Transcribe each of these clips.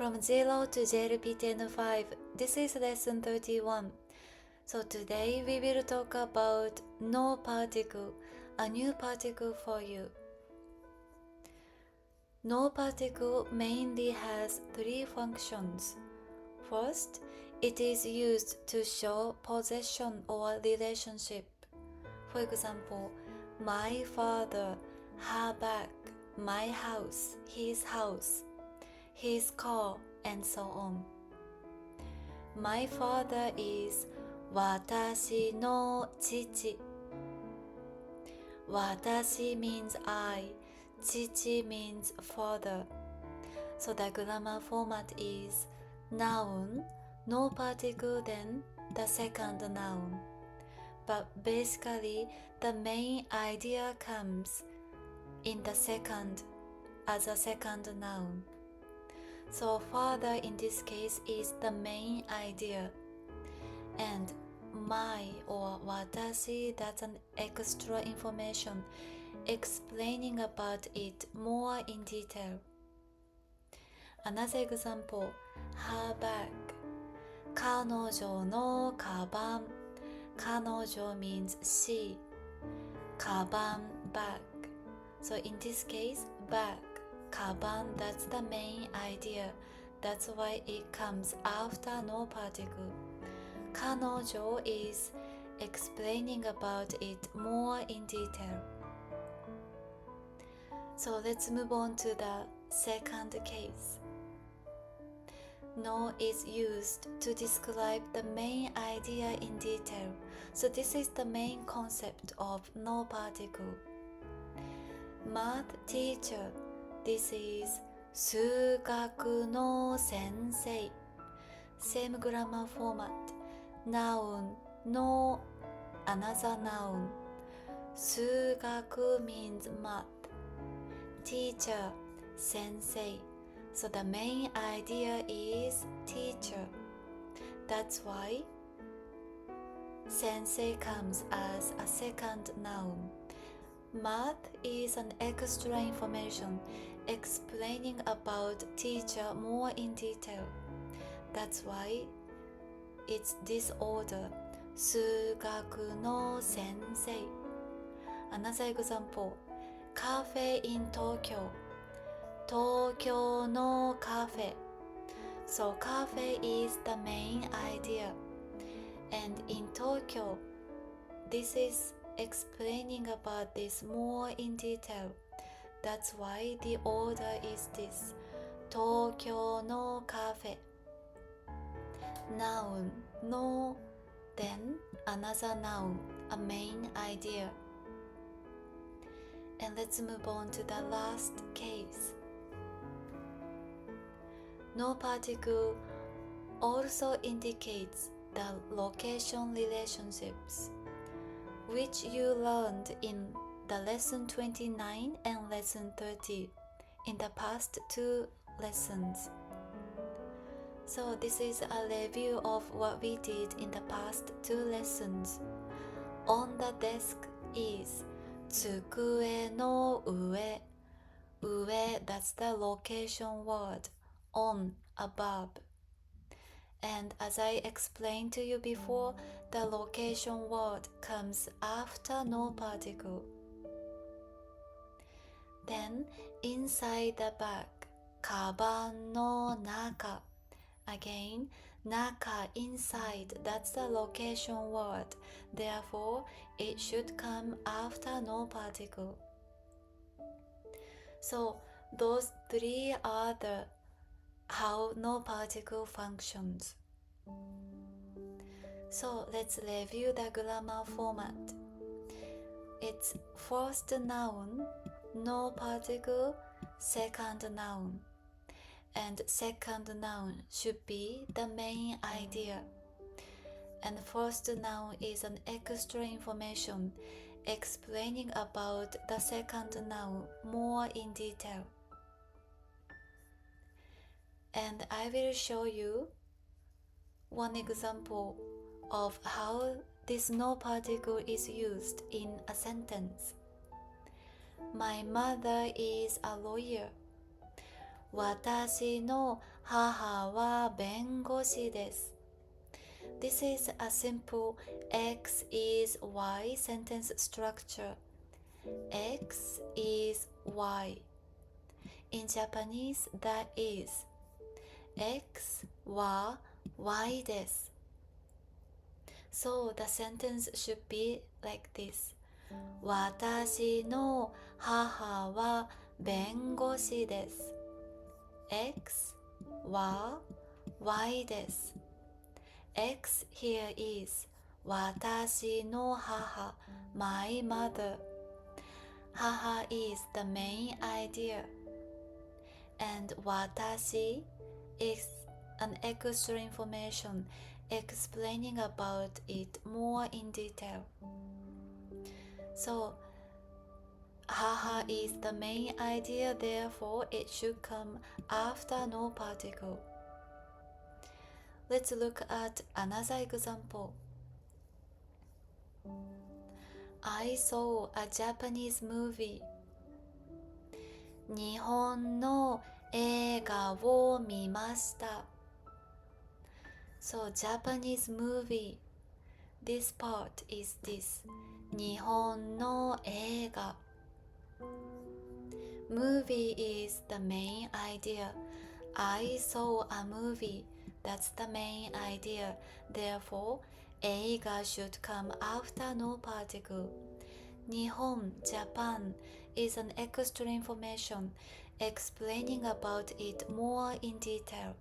From 0 to JLPT N5, this is lesson 31. So today we will talk about no particle, a new particle for you. No particle mainly has three functions. First, it is used to show possession or relationship. For example, my father, her bag, my house, his car, and so on. My father is 私の父. 私 means I, 父 means father. So the grammar format is noun, no particle, then the second noun. But basically, the main idea comes in the second as a second noun. So father in this case is the main idea. And my or watashi, that's an extra information explaining about it more in detail. Another example, her bag. 彼女のカバン. 彼女 means she. カバン bag. So in this case, bag, カバン, that's the main idea. That's why it comes after no particle. 彼女 is explaining about it more in detail. So let's move on to the second case. No is used to describe the main idea in detail. So this is the main concept of no particle. Math teacher, this is 数学の先生. Same grammar format. Noun, no, another noun. 数学 means math. Teacher, sensei. So the main idea is teacher. That's why sensei comes as a second noun. Math is an extra information explaining about teacher more in detail. That's why it's this order. 数学の先生. Another example. Cafe in Tokyo. 東京のカフェ. So cafe is the main idea. And in Tokyo, this is explaining about this more in detail. That's why the order is this. 東京のカフェ. Noun, no, then another noun, a main idea. And let's move on to the last case. No particle also indicates the location relationships, which you learned in the lesson 29 and lesson 30 in the past two lessons. So this is a review of what we did in the past two lessons. On the desk is 机の上. 上, that's the location word. On, above. And as I explained to you before, the location word comes after no particle. Then, inside the bag, カバンの中. Again, 中, inside, that's the location word. Therefore, it should come after no particle. So, those three are the how no particle functions. So let's review the grammar format. It's first noun, no particle, second noun. And second noun should be the main idea. And first noun is an extra information explaining about the second noun more in detail. And I will show you one example of how this no particle is used in a sentence. My mother is a lawyer. 私の母は弁護士です。This is a simple X is Y sentence structure. X is Y. In Japanese, that is. X は Y です。So the sentence should be like this. 私の母は弁護士です。X は Y です。X here is 私の母 my mother. 母 is the main idea. And 私 is an extra information explaining about it more in detail. So, haha is the main idea, therefore it should come after no particle. Let's look at another example. I saw a Japanese movie. 日本の映画を見ました。So, Japanese movie. This part is this. 日本の映画。Movie is the main idea. I saw a movie. That's the main idea. Therefore, 映画 should come after no particle. 日本 Japan is an extra information explaining about it more in detail.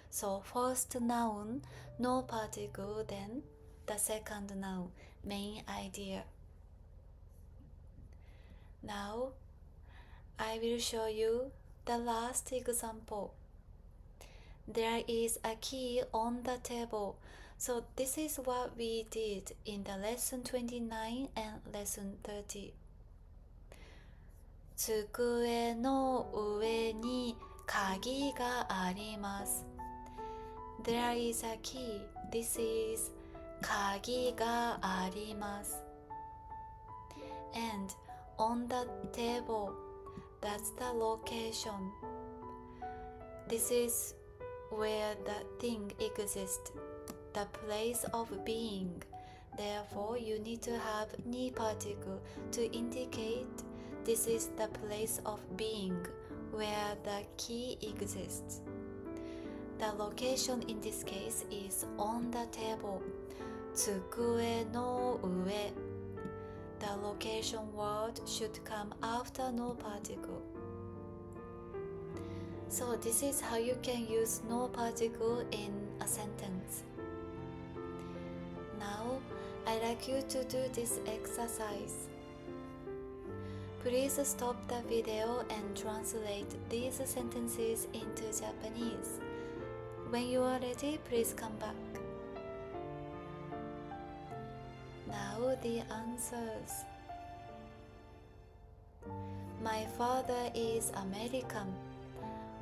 So first noun, no particle, then the second noun, main idea. Now, I will show you the last example. There is a key on the table. So this is what we did in the lesson 29 and lesson 30. 机の上に鍵があります。There is a key. This is 鍵があります。And on the table, that's the location. This is where the thing exists, the place of being. Therefore, you need to have ni particle to indicate this is the place of being where the key exists. The location in this case is on the table. 机の上. The location word should come after no particle. So this is how you can use no particle in a sentence. Now, I'd like you to do this exercise. Please stop the video and translate these sentences into Japanese. When you are ready, please come back. Now the answers. My father is American.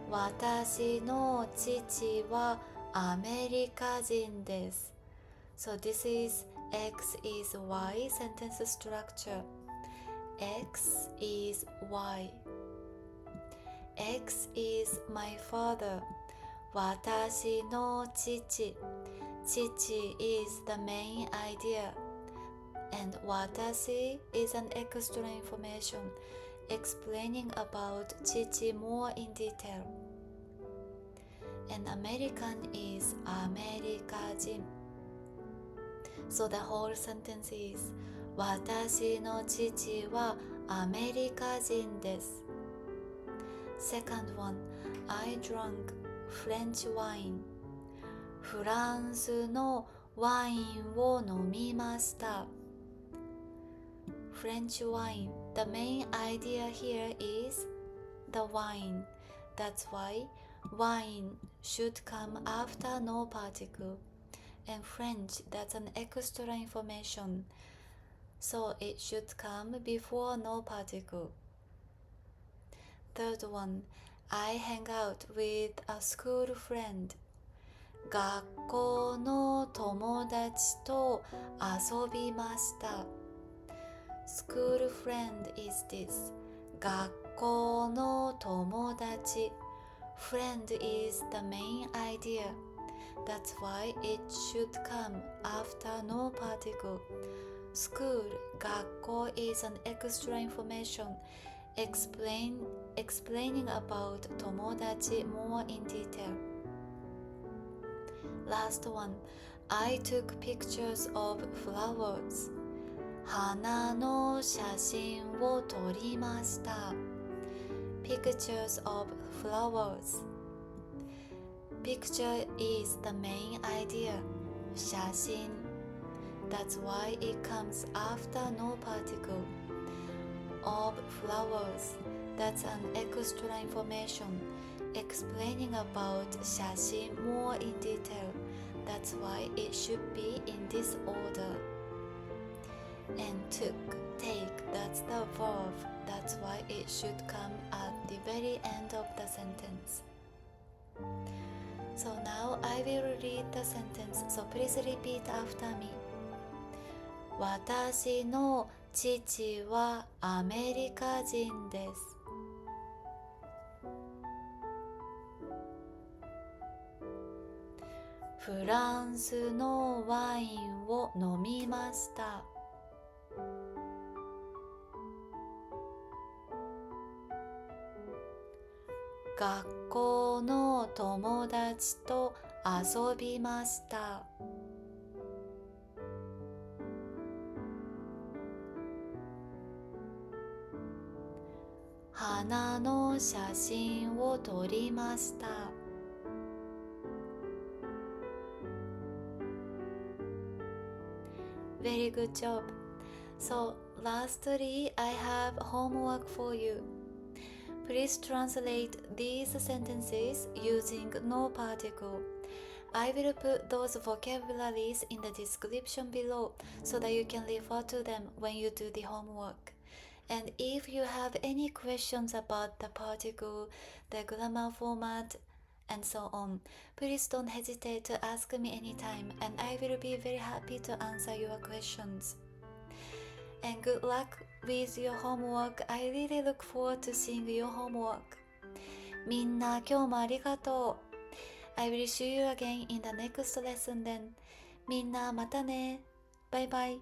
私の父はアメリカ人です。So this is X is Y sentence structure. X is Y. X is my father. 私の父。父 is the main idea. And 私 is an extra information explaining about 父 more in detail. And American is アメリカ人. So the whole sentence is 私の父はアメリカ人です。Second one, I drank French wine. フランスのワインを飲みました。French wine. The main idea here is the wine. That's why wine should come after no particle. And French, that's an extra information. So it should come before no particle. Third one, I hang out with a school friend. 学校の友達と遊びました。School friend is this. 学校の友達。Friend is the main idea. That's why it should come after no particle. School, gakko is an extra information explaining about tomodachi more in detail. Last one. I took pictures of flowers. 花の写真を撮りました。Pictures of flowers. Picture is the main idea. 写真. That's why it comes after no particle. Of flowers. That's an extra information explaining about 写真 more in detail. That's why it should be in this order. And took, take, that's the verb. That's why it should come at the very end of the sentence. So now I will read the sentence, so please repeat after me. 私の父はアメリカ人です。フランスのワインを飲みました。学校の友達と遊びました。花の写真を撮りました。Very good job. So, lastly, I have homework for you. Please translate these sentences using no particle. I will put those vocabularies in the description below so that you can refer to them when you do the homework. And if you have any questions about the particle, the grammar format, and so on, please don't hesitate to ask me anytime, and I will be very happy to answer your questions. And good luck with your homework. I really look forward to seeing your homework. みんな今日もありがとう。I will see you again in the next lesson then. みんなまたね。バイバイ。